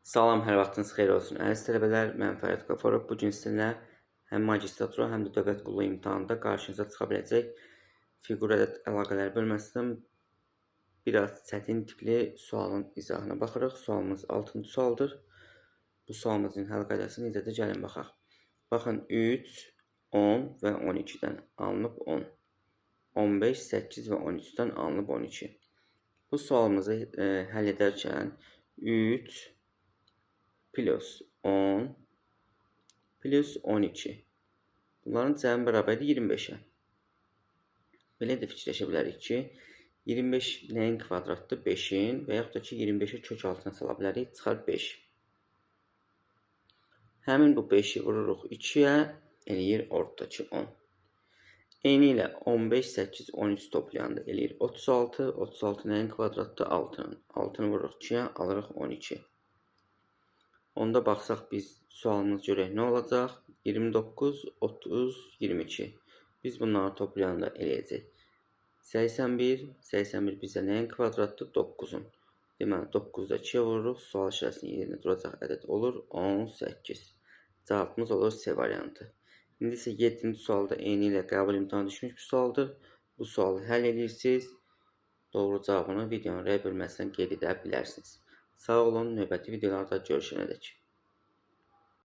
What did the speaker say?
Salam, hər vaxtınız xeyir olsun. Əziz tələbələr, mən Fərid Qafarov. Bu gün sizinlə həm magistratura, həm də dövlət qulluğu imtahanında qarşınıza çıxa biləcək fiqur ədəd əlaqələri bölməsindən biraz çətin tipli sualın izahına baxırıq. Sualımız 6-cı sualdır. Bu sualımızın həll qaydası necədir? Gəlin baxaq. Baxın, 3, 10 və 12-dən alınıb 10. 15, 8 və 13-dən alınıb 12. Bu sualımızı həll edərkən 3 plus 10 plus 12. Bunların cəmi bərabərdir 25-ə. Belə də fikirləşə bilərik ki, 25 nəyin kvadratdır? 5-in və yaxud da ki, 25-ə kök altına sala bilərik, çıxar 5. Həmin bu 5-i vururuq 2-yə, eləyir ortadakı 10. Eyni ilə 15, 8, 13 toplayanda eləyir 36. 36 nəyin kvadratdır? 6-nın. 6-nı vururuq 2-yə, alırıq 12. Onda baxsaq biz sualımız görək nə olacaq? 29, 30, 22. Biz bunları toplayanda eləyəcək 81. 81 bizə nəyin kvadratdır? 9-un. Deməli 9-da 2-yə vururuq. Sual işarəsinin yerinə duracaq ədəd olur 18. Cavabımız olur C variantı. İndi isə 7-ci sualda eyni ilə qəbul imtahanı düşmüş bir sualdır. Bu sualı həll edirsiniz. Doğru cavabını videonun R bölməsindən qeyd edə bilərsiniz. Sağ olun, növbəti videolarda görüşənədək.